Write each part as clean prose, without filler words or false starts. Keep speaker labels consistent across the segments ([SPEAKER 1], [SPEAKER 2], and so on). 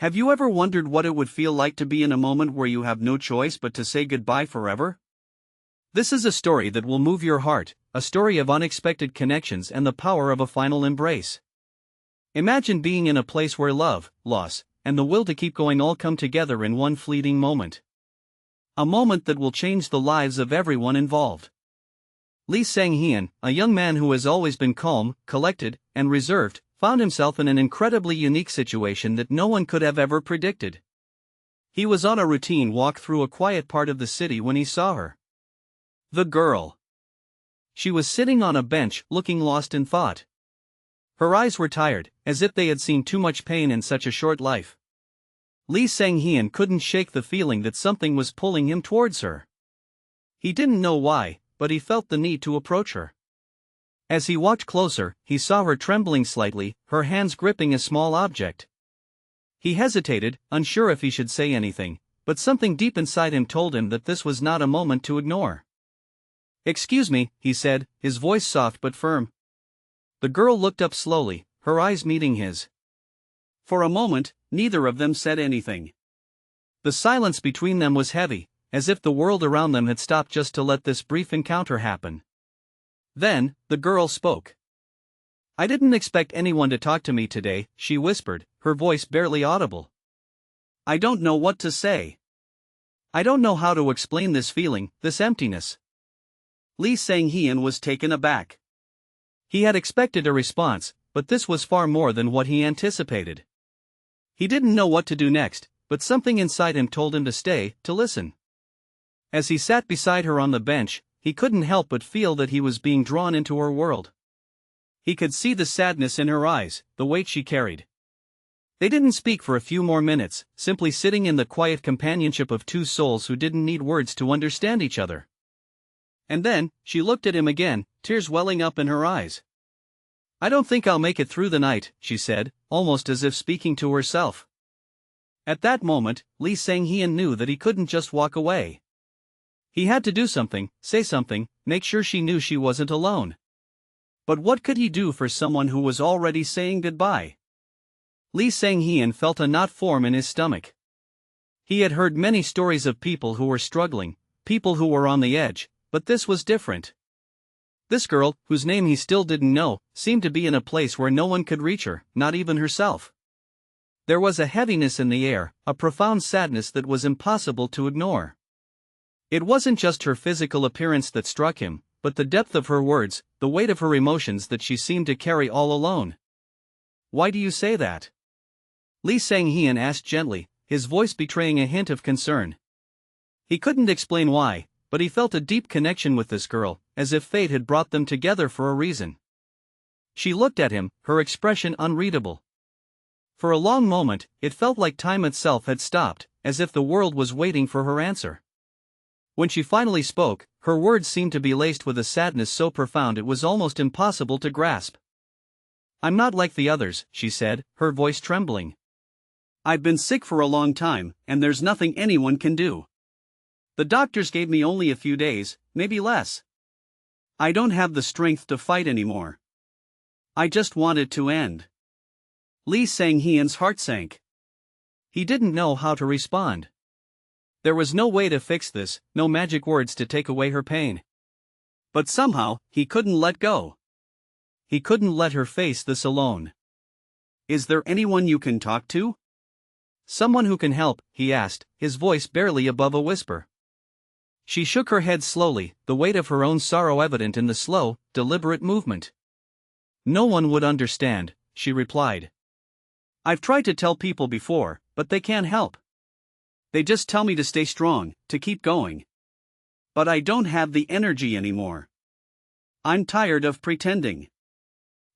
[SPEAKER 1] Have you ever wondered what it would feel like to be in a moment where you have no choice but to say goodbye forever? This is a story that will move your heart, a story of unexpected connections and the power of a final embrace. Imagine being in a place where love, loss, and the will to keep going all come together in one fleeting moment. A moment that will change the lives of everyone involved. Lee Sang-heon, a young man who has always been calm, collected, and reserved, found himself in an incredibly unique situation that no one could have ever predicted. He was on a routine walk through a quiet part of the city when he saw her. The girl. She was sitting on a bench, looking lost in thought. Her eyes were tired, as if they had seen too much pain in such a short life. Lee Sang-heon couldn't shake the feeling that something was pulling him towards her. He didn't know why, but he felt the need to approach her. As he walked closer, he saw her trembling slightly, her hands gripping a small object. He hesitated, unsure if he should say anything, but something deep inside him told him that this was not a moment to ignore. "Excuse me," he said, his voice soft but firm. The girl looked up slowly, her eyes meeting his. For a moment, neither of them said anything. The silence between them was heavy, as if the world around them had stopped just to let this brief encounter happen. Then, the girl spoke. "I didn't expect anyone to talk to me today," she whispered, her voice barely audible. "I don't know what to say. I don't know how to explain this feeling, this emptiness." Lee Sang-heon was taken aback. He had expected a response, but this was far more than what he anticipated. He didn't know what to do next, but something inside him told him to stay, to listen. As he sat beside her on the bench, he couldn't help but feel that he was being drawn into her world. He could see the sadness in her eyes, the weight she carried. They didn't speak for a few more minutes, simply sitting in the quiet companionship of two souls who didn't need words to understand each other. And then, she looked at him again, tears welling up in her eyes. "I don't think I'll make it through the night," she said, almost as if speaking to herself. At that moment, Lee Sang-heon knew that he couldn't just walk away. He had to do something, say something, make sure she knew she wasn't alone. But what could he do for someone who was already saying goodbye? Lee Sang-heon felt a knot form in his stomach. He had heard many stories of people who were struggling, people who were on the edge, but this was different. This girl, whose name he still didn't know, seemed to be in a place where no one could reach her, not even herself. There was a heaviness in the air, a profound sadness that was impossible to ignore. It wasn't just her physical appearance that struck him, but the depth of her words, the weight of her emotions that she seemed to carry all alone. "Why do you say that?" Lee Sang-heon asked gently, his voice betraying a hint of concern. He couldn't explain why, but he felt a deep connection with this girl, as if fate had brought them together for a reason. She looked at him, her expression unreadable. For a long moment, it felt like time itself had stopped, as if the world was waiting for her answer. When she finally spoke, her words seemed to be laced with a sadness so profound it was almost impossible to grasp. "I'm not like the others," she said, her voice trembling. "I've been sick for a long time, and there's nothing anyone can do. The doctors gave me only a few days, maybe less. I don't have the strength to fight anymore. I just want it to end." Lee Sang-heon's heart sank. He didn't know how to respond. There was no way to fix this, no magic words to take away her pain. But somehow, he couldn't let go. He couldn't let her face this alone. "Is there anyone you can talk to?" "Someone who can help," he asked, his voice barely above a whisper. She shook her head slowly, the weight of her own sorrow evident in the slow, deliberate movement. "No one would understand," she replied. "I've tried to tell people before, but they can't help. They just tell me to stay strong, to keep going. But I don't have the energy anymore. I'm tired of pretending.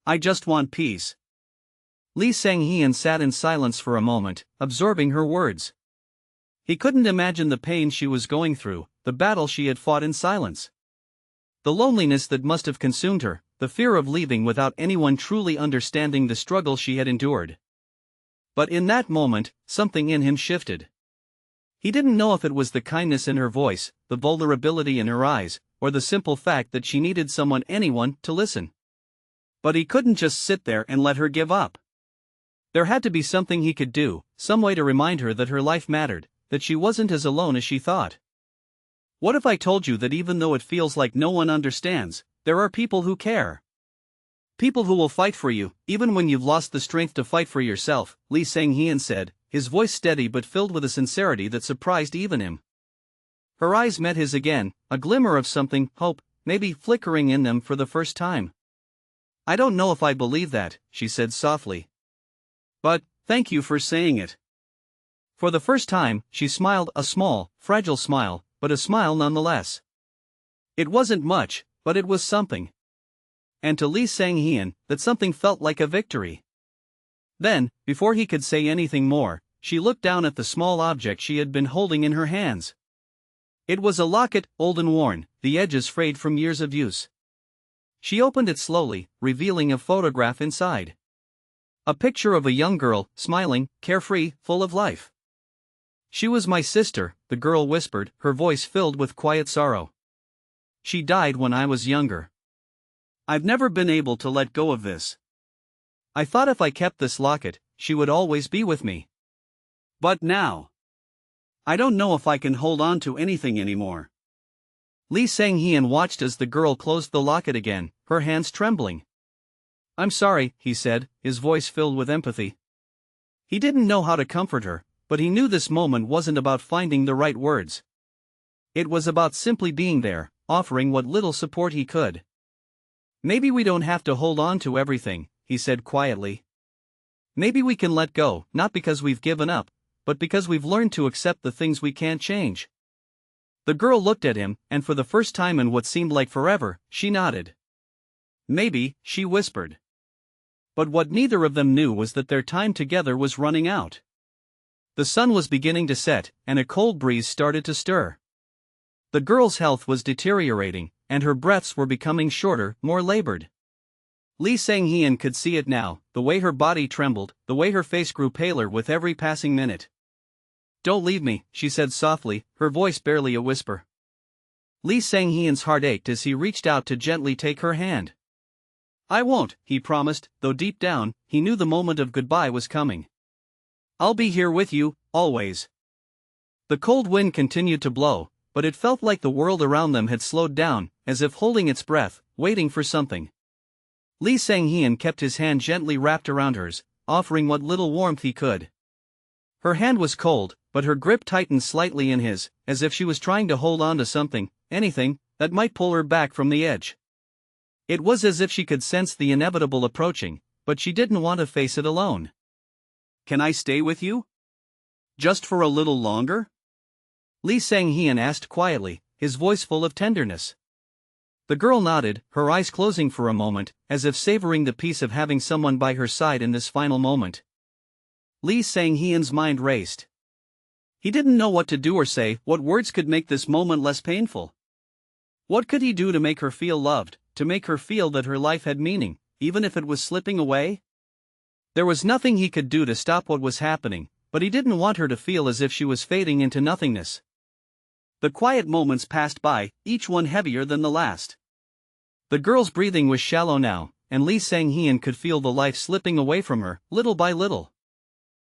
[SPEAKER 1] I just want peace." Lee Sang-heon sat in silence for a moment, absorbing her words. He couldn't imagine the pain she was going through, the battle she had fought in silence. The loneliness that must have consumed her, the fear of leaving without anyone truly understanding the struggle she had endured. But in that moment, something in him shifted. He didn't know if it was the kindness in her voice, the vulnerability in her eyes, or the simple fact that she needed anyone, to listen. But he couldn't just sit there and let her give up. There had to be something he could do, some way to remind her that her life mattered, that she wasn't as alone as she thought. What if I told you that even though it feels like no one understands, there are people who care? People who will fight for you, even when you've lost the strength to fight for yourself, Lee Sang-hyun said, his voice steady but filled with a sincerity that surprised even him. Her eyes met his again, a glimmer of something, hope, maybe flickering in them for the first time. I don't know if I believe that, she said softly. But, thank you for saying it. For the first time, she smiled, a small, fragile smile, but a smile nonetheless. It wasn't much, but it was something. And to Lee Sang-hyun, that something felt like a victory. Then, before he could say anything more, she looked down at the small object she had been holding in her hands. It was a locket, old and worn, the edges frayed from years of use. She opened it slowly, revealing a photograph inside. A picture of a young girl, smiling, carefree, full of life. She was my sister, the girl whispered, her voice filled with quiet sorrow. She died when I was younger. I've never been able to let go of this. I thought if I kept this locket, she would always be with me. But now, I don't know if I can hold on to anything anymore. Lee Sang-hyun watched as the girl closed the locket again, her hands trembling. I'm sorry, he said, his voice filled with empathy. He didn't know how to comfort her, but he knew this moment wasn't about finding the right words. It was about simply being there, offering what little support he could. Maybe we don't have to hold on to everything, he said quietly. Maybe we can let go, not because we've given up, but because we've learned to accept the things we can't change. The girl looked at him, and for the first time in what seemed like forever, she nodded. Maybe, she whispered. But what neither of them knew was that their time together was running out. The sun was beginning to set, and a cold breeze started to stir. The girl's health was deteriorating, and her breaths were becoming shorter, more labored. Lee Sang-hyun could see it now, the way her body trembled, the way her face grew paler with every passing minute. Don't leave me, she said softly, her voice barely a whisper. Lee Sang-hyun's heart ached as he reached out to gently take her hand. I won't, he promised, though deep down, he knew the moment of goodbye was coming. I'll be here with you, always. The cold wind continued to blow, but it felt like the world around them had slowed down, as if holding its breath, waiting for something. Lee Sang-hyun kept his hand gently wrapped around hers, offering what little warmth he could. Her hand was cold, but her grip tightened slightly in his, as if she was trying to hold on to something, anything, that might pull her back from the edge. It was as if she could sense the inevitable approaching, but she didn't want to face it alone. Can I stay with you? Just for a little longer? Lee Sang-hyun asked quietly, his voice full of tenderness. The girl nodded, her eyes closing for a moment, as if savoring the peace of having someone by her side in this final moment. Lee Sang-hyun's mind raced. He didn't know what to do or say, what words could make this moment less painful. What could he do to make her feel loved, to make her feel that her life had meaning, even if it was slipping away? There was nothing he could do to stop what was happening, but he didn't want her to feel as if she was fading into nothingness. The quiet moments passed by, each one heavier than the last. The girl's breathing was shallow now, and Lee Sang-hyun could feel the life slipping away from her, little by little.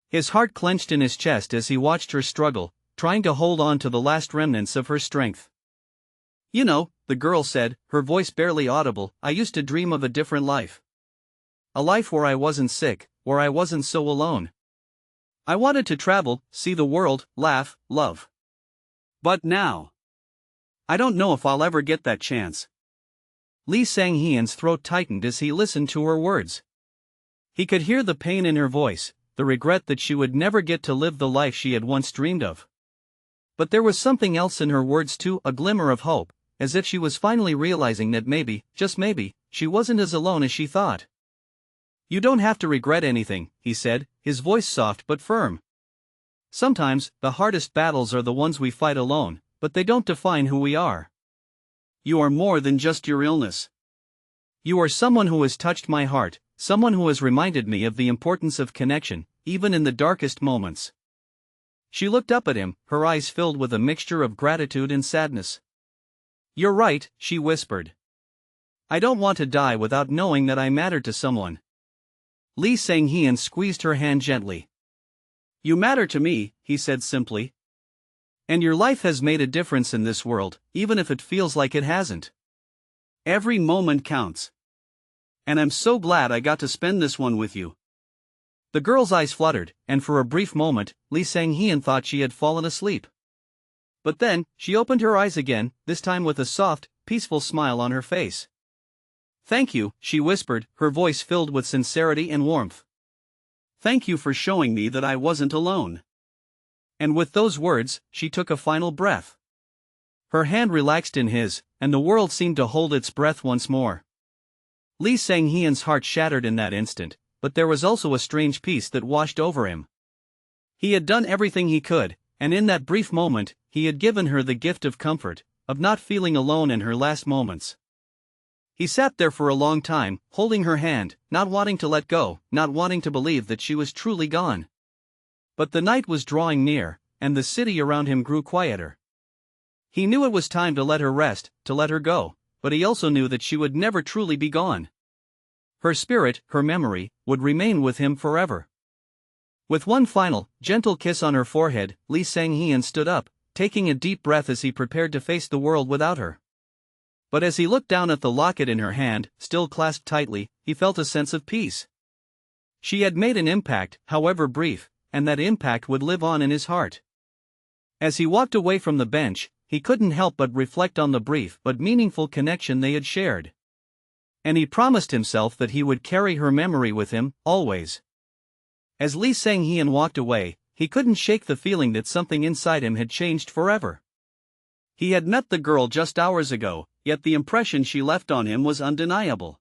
[SPEAKER 1] His heart clenched in his chest as he watched her struggle, trying to hold on to the last remnants of her strength. You know, the girl said, her voice barely audible, I used to dream of a different life. A life where I wasn't sick, where I wasn't so alone. I wanted to travel, see the world, laugh, love. But now, I don't know if I'll ever get that chance. Lee Sang-hyun's throat tightened as he listened to her words. He could hear the pain in her voice, the regret that she would never get to live the life she had once dreamed of. But there was something else in her words too, a glimmer of hope, as if she was finally realizing that maybe, just maybe, she wasn't as alone as she thought. You don't have to regret anything, he said, his voice soft but firm. Sometimes, the hardest battles are the ones we fight alone, but they don't define who we are. You are more than just your illness. You are someone who has touched my heart, someone who has reminded me of the importance of connection, even in the darkest moments. She looked up at him, her eyes filled with a mixture of gratitude and sadness. You're right, she whispered. I don't want to die without knowing that I mattered to someone. Lee Sang-hyun squeezed her hand gently. "You matter to me," he said simply. "And your life has made a difference in this world, even if it feels like it hasn't. Every moment counts. And I'm so glad I got to spend this one with you." The girl's eyes fluttered, and for a brief moment, Lee Sang-hyun thought she had fallen asleep. But then, she opened her eyes again, this time with a soft, peaceful smile on her face. "Thank you," she whispered, her voice filled with sincerity and warmth. "Thank you for showing me that I wasn't alone." And with those words, she took a final breath. Her hand relaxed in his, and the world seemed to hold its breath once more. Lee Sang-hyun's heart shattered in that instant, but there was also a strange peace that washed over him. He had done everything he could, and in that brief moment, he had given her the gift of comfort, of not feeling alone in her last moments. He sat there for a long time, holding her hand, not wanting to let go, not wanting to believe that she was truly gone. But the night was drawing near, and the city around him grew quieter. He knew it was time to let her rest, to let her go, but he also knew that she would never truly be gone. Her spirit, her memory, would remain with him forever. With one final, gentle kiss on her forehead, Lee Sang-hyun stood up, taking a deep breath as he prepared to face the world without her. But as he looked down at the locket in her hand, still clasped tightly, he felt a sense of peace. She had made an impact, however brief, and that impact would live on in his heart. As he walked away from the bench, he couldn't help but reflect on the brief but meaningful connection they had shared. And he promised himself that he would carry her memory with him, always. As Lee Sang-hyun walked away, he couldn't shake the feeling that something inside him had changed forever. He had met the girl just hours ago, yet the impression she left on him was undeniable.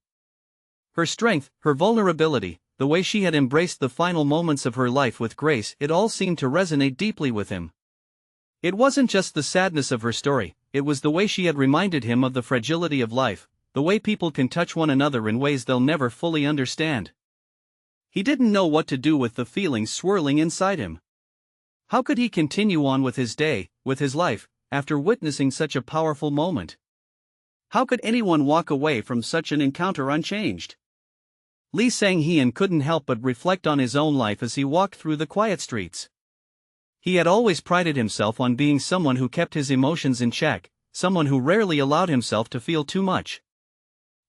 [SPEAKER 1] Her strength, her vulnerability, the way she had embraced the final moments of her life with grace, it all seemed to resonate deeply with him. It wasn't just the sadness of her story, it was the way she had reminded him of the fragility of life, the way people can touch one another in ways they'll never fully understand. He didn't know what to do with the feelings swirling inside him. How could he continue on with his day, with his life, after witnessing such a powerful moment? How could anyone walk away from such an encounter unchanged? Lee Sang-hyun couldn't help but reflect on his own life as he walked through the quiet streets. He had always prided himself on being someone who kept his emotions in check, someone who rarely allowed himself to feel too much.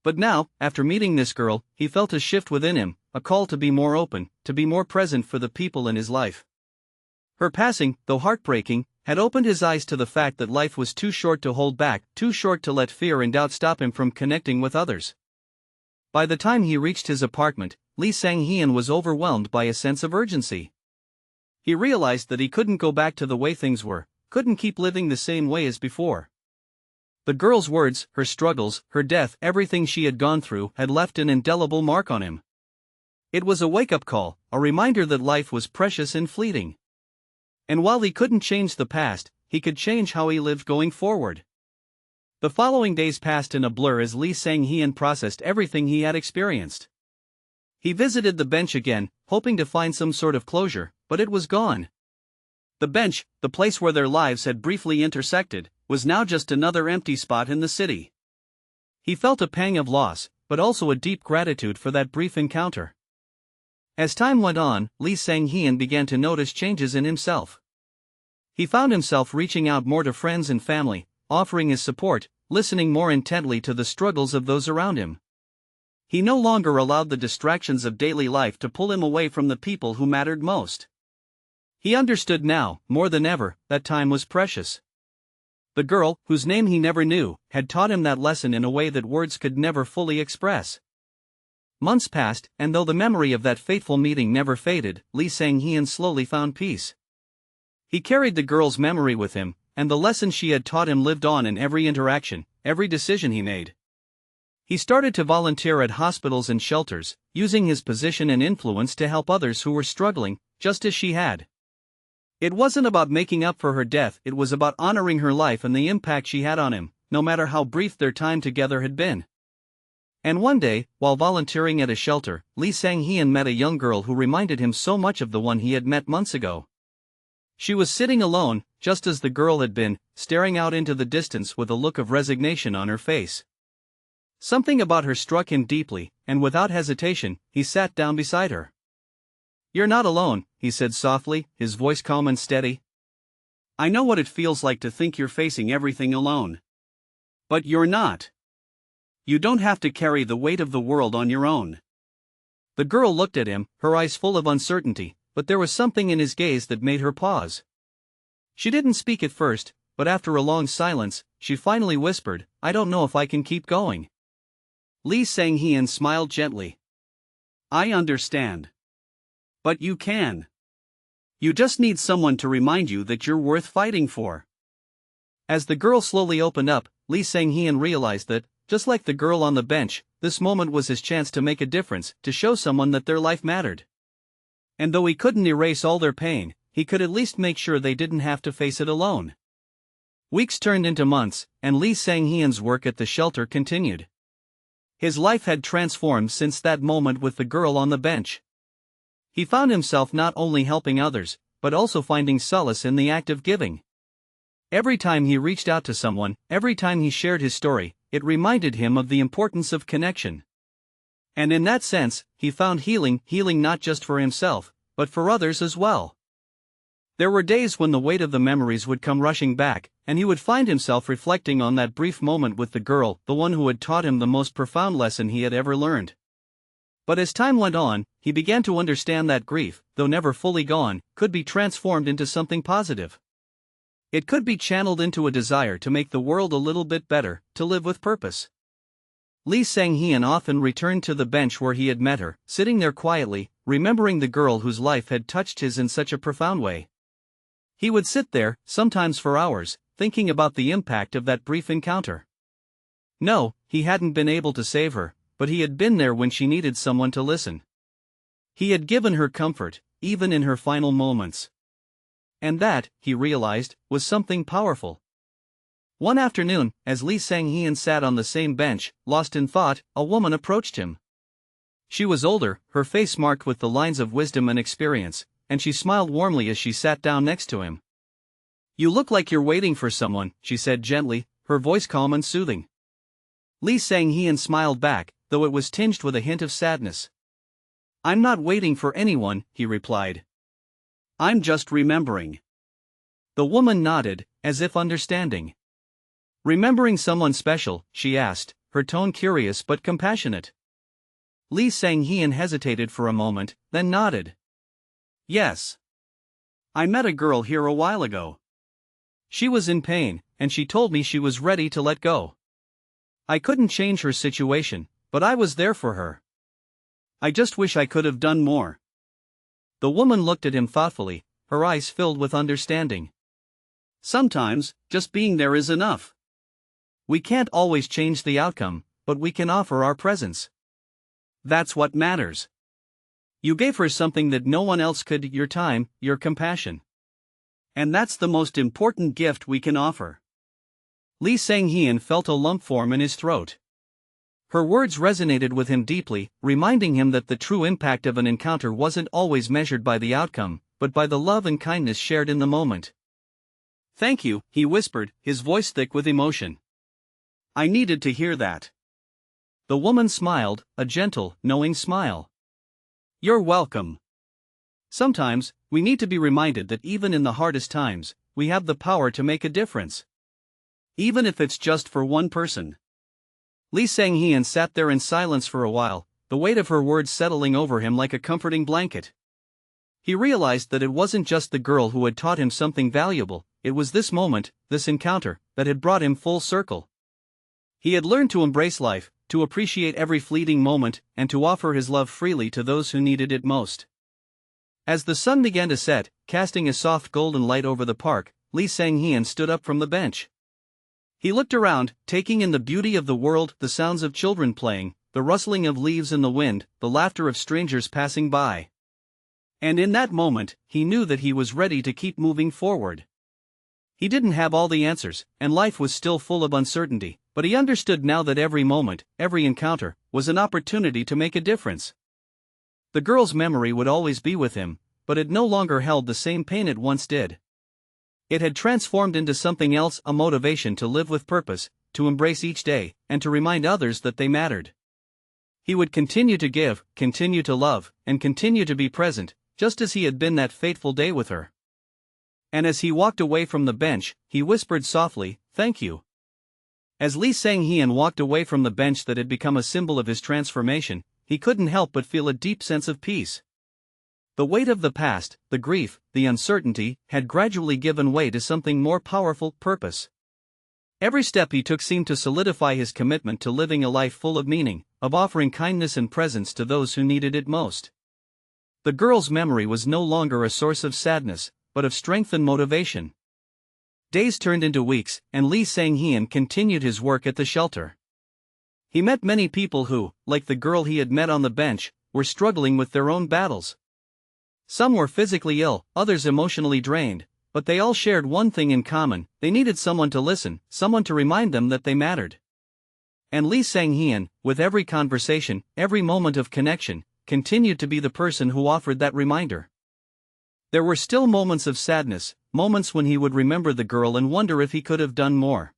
[SPEAKER 1] But now, after meeting this girl, he felt a shift within him, a call to be more open, to be more present for the people in his life. Her passing, though heartbreaking, had opened his eyes to the fact that life was too short to hold back, too short to let fear and doubt stop him from connecting with others. By the time he reached his apartment, Lee Sang-hyun was overwhelmed by a sense of urgency. He realized that he couldn't go back to the way things were, couldn't keep living the same way as before. The girl's words, her struggles, her death, everything she had gone through had left an indelible mark on him. It was a wake-up call, a reminder that life was precious and fleeting. And while he couldn't change the past, he could change how he lived going forward. The following days passed in a blur as Lee Sang-hyun processed everything he had experienced. He visited the bench again, hoping to find some sort of closure, but it was gone. The bench, the place where their lives had briefly intersected, was now just another empty spot in the city. He felt a pang of loss, but also a deep gratitude for that brief encounter. As time went on, Lee Sang-hyun began to notice changes in himself. He found himself reaching out more to friends and family, offering his support, listening more intently to the struggles of those around him. He no longer allowed the distractions of daily life to pull him away from the people who mattered most. He understood now, more than ever, that time was precious. The girl, whose name he never knew, had taught him that lesson in a way that words could never fully express. Months passed, and though the memory of that fateful meeting never faded, Lee Sang-hyun slowly found peace. He carried the girl's memory with him, and the lesson she had taught him lived on in every interaction, every decision he made. He started to volunteer at hospitals and shelters, using his position and influence to help others who were struggling, just as she had. It wasn't about making up for her death, it was about honoring her life and the impact she had on him, no matter how brief their time together had been. And one day, while volunteering at a shelter, Lee Sang-hyun met a young girl who reminded him so much of the one he had met months ago. She was sitting alone, just as the girl had been, staring out into the distance with a look of resignation on her face. Something about her struck him deeply, and without hesitation, he sat down beside her. "You're not alone," he said softly, his voice calm and steady. "I know what it feels like to think you're facing everything alone. But you're not. You don't have to carry the weight of the world on your own." The girl looked at him, her eyes full of uncertainty, but there was something in his gaze that made her pause. She didn't speak at first, but after a long silence, she finally whispered, "I don't know if I can keep going." Lee Sang-heon smiled gently. "I understand. But you can. You just need someone to remind you that you're worth fighting for." As the girl slowly opened up, Lee Sang-heon realized that, just like the girl on the bench, this moment was his chance to make a difference, to show someone that their life mattered. And though he couldn't erase all their pain, he could at least make sure they didn't have to face it alone. Weeks turned into months, and Lee Sang-heon's work at the shelter continued. His life had transformed since that moment with the girl on the bench. He found himself not only helping others, but also finding solace in the act of giving. Every time he reached out to someone, every time he shared his story, it reminded him of the importance of connection. And in that sense, he found healing not just for himself, but for others as well. There were days when the weight of the memories would come rushing back, and he would find himself reflecting on that brief moment with the girl, the one who had taught him the most profound lesson he had ever learned. But as time went on, he began to understand that grief, though never fully gone, could be transformed into something positive. It could be channeled into a desire to make the world a little bit better, to live with purpose. Lee Sang-heon often returned to the bench where he had met her, sitting there quietly, remembering the girl whose life had touched his in such a profound way. He would sit there, sometimes for hours, thinking about the impact of that brief encounter. No, he hadn't been able to save her, but he had been there when she needed someone to listen. He had given her comfort, even in her final moments. And that, he realized, was something powerful. One afternoon, as Lee Sang-heon sat on the same bench, lost in thought, a woman approached him. She was older, her face marked with the lines of wisdom and experience, and she smiled warmly as she sat down next to him. "You look like you're waiting for someone," she said gently, her voice calm and soothing. Lee Sang-heon smiled back, though it was tinged with a hint of sadness. "I'm not waiting for anyone," he replied. "I'm just remembering." The woman nodded, as if understanding. "Remembering someone special?" she asked, her tone curious but compassionate. Lee Sang-heon hesitated for a moment, then nodded. "Yes. I met a girl here a while ago. She was in pain, and she told me she was ready to let go. I couldn't change her situation, but I was there for her. I just wish I could have done more." The woman looked at him thoughtfully, her eyes filled with understanding. "Sometimes, just being there is enough. We can't always change the outcome, but we can offer our presence. That's what matters. You gave her something that no one else could, your time, your compassion. And that's the most important gift we can offer." Lee Sang-heon felt a lump form in his throat. Her words resonated with him deeply, reminding him that the true impact of an encounter wasn't always measured by the outcome, but by the love and kindness shared in the moment. "Thank you," he whispered, his voice thick with emotion. "I needed to hear that." The woman smiled, a gentle, knowing smile. "You're welcome. Sometimes, we need to be reminded that even in the hardest times, we have the power to make a difference. Even if it's just for one person." Lee Sang-heon sat there in silence for a while, the weight of her words settling over him like a comforting blanket. He realized that it wasn't just the girl who had taught him something valuable, it was this moment, this encounter, that had brought him full circle. He had learned to embrace life, to appreciate every fleeting moment, and to offer his love freely to those who needed it most. As the sun began to set, casting a soft golden light over the park, Lee Sang-heon stood up from the bench. He looked around, taking in the beauty of the world, the sounds of children playing, the rustling of leaves in the wind, the laughter of strangers passing by. And in that moment, he knew that he was ready to keep moving forward. He didn't have all the answers, and life was still full of uncertainty, but he understood now that every moment, every encounter, was an opportunity to make a difference. The girl's memory would always be with him, but it no longer held the same pain it once did. It had transformed into something else, a motivation to live with purpose, to embrace each day, and to remind others that they mattered. He would continue to give, continue to love, and continue to be present, just as he had been that fateful day with her. And as he walked away from the bench, he whispered softly, "Thank you." As Lee Sang-hyun walked away from the bench that had become a symbol of his transformation, he couldn't help but feel a deep sense of peace. The weight of the past, the grief, the uncertainty, had gradually given way to something more powerful: purpose. Every step he took seemed to solidify his commitment to living a life full of meaning, of offering kindness and presence to those who needed it most. The girl's memory was no longer a source of sadness, but of strength and motivation. Days turned into weeks, and Lee Sang-hyun continued his work at the shelter. He met many people who, like the girl he had met on the bench, were struggling with their own battles. Some were physically ill, others emotionally drained, but they all shared one thing in common: they needed someone to listen, someone to remind them that they mattered. And Lee Sang-hyun, with every conversation, every moment of connection, continued to be the person who offered that reminder. There were still moments of sadness, moments when he would remember the girl and wonder if he could have done more.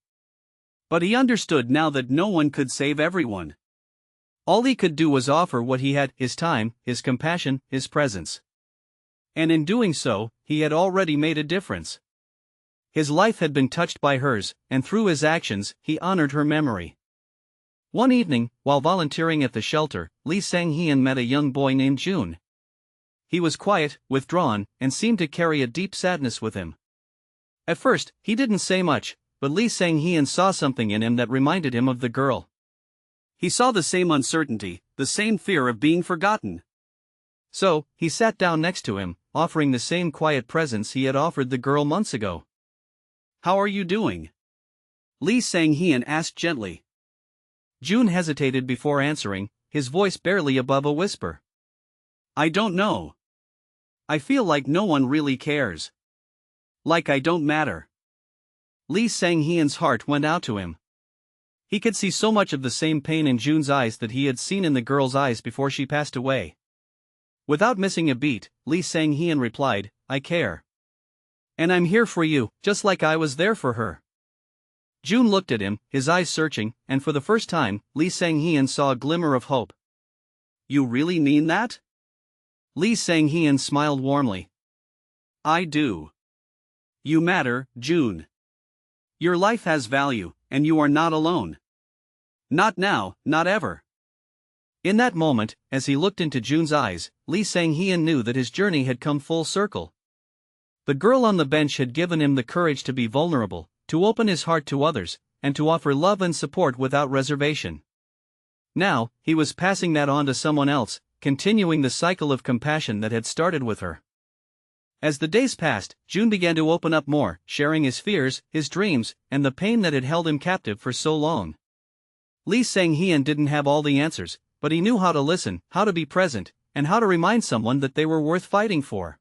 [SPEAKER 1] But he understood now that no one could save everyone. All he could do was offer what he had: his time, his compassion, his presence. And in doing so, he had already made a difference. His life had been touched by hers, and through his actions, he honored her memory. One evening, while volunteering at the shelter, Lee Sang-hyun met a young boy named Jun. He was quiet, withdrawn, and seemed to carry a deep sadness with him. At first, he didn't say much, but Lee Sang-hyun saw something in him that reminded him of the girl. He saw the same uncertainty, the same fear of being forgotten. So, he sat down next to him, offering the same quiet presence he had offered the girl months ago. "How are you doing?" Lee Sang-hyun asked gently. Jun hesitated before answering, his voice barely above a whisper. "I don't know. I feel like no one really cares. Like I don't matter." Lee Sang-hyun's heart went out to him. He could see so much of the same pain in Jun's eyes that he had seen in the girl's eyes before she passed away. Without missing a beat, Lee Sang-hyun replied, "I care. And I'm here for you, just like I was there for her." Jun looked at him, his eyes searching, and for the first time, Lee Sang-hyun saw a glimmer of hope. "You really mean that?" Lee Sang-hyun smiled warmly. "I do. You matter, Jun. Your life has value, and you are not alone. Not now, not ever." In that moment, as he looked into Jun's eyes, Lee Sang-hyun knew that his journey had come full circle. The girl on the bench had given him the courage to be vulnerable, to open his heart to others, and to offer love and support without reservation. Now, he was passing that on to someone else, continuing the cycle of compassion that had started with her. As the days passed, Jun began to open up more, sharing his fears, his dreams, and the pain that had held him captive for so long. Lee Sang-hyun didn't have all the answers, but he knew how to listen, how to be present, and how to remind someone that they were worth fighting for.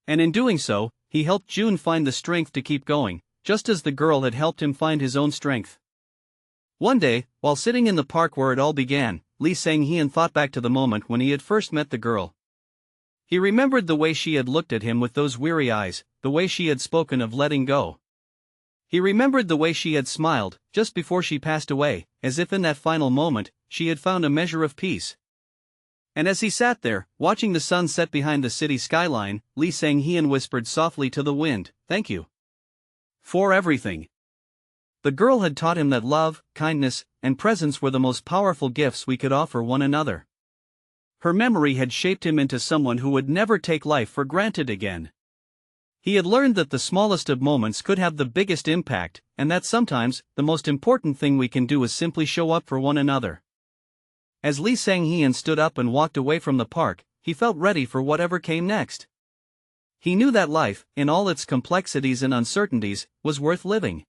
[SPEAKER 1] And in doing so, he helped Jun find the strength to keep going, just as the girl had helped him find his own strength. One day, while sitting in the park where it all began, Lee Sang-hyun thought back to the moment when he had first met the girl. He remembered the way she had looked at him with those weary eyes, the way she had spoken of letting go. He remembered the way she had smiled, just before she passed away, as if in that final moment, she had found a measure of peace. And as he sat there, watching the sun set behind the city skyline, Lee Sang-hyun whispered softly to the wind, "Thank you for everything." The girl had taught him that love, kindness, and presence were the most powerful gifts we could offer one another. Her memory had shaped him into someone who would never take life for granted again. He had learned that the smallest of moments could have the biggest impact, and that sometimes, the most important thing we can do is simply show up for one another. As Lee Sang-hyun stood up and walked away from the park, he felt ready for whatever came next. He knew that life, in all its complexities and uncertainties, was worth living.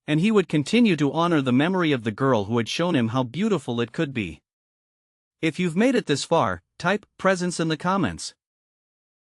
[SPEAKER 1] And he would continue to honor the memory of the girl who had shown him how beautiful it could be. If you've made it this far, type presence in the comments.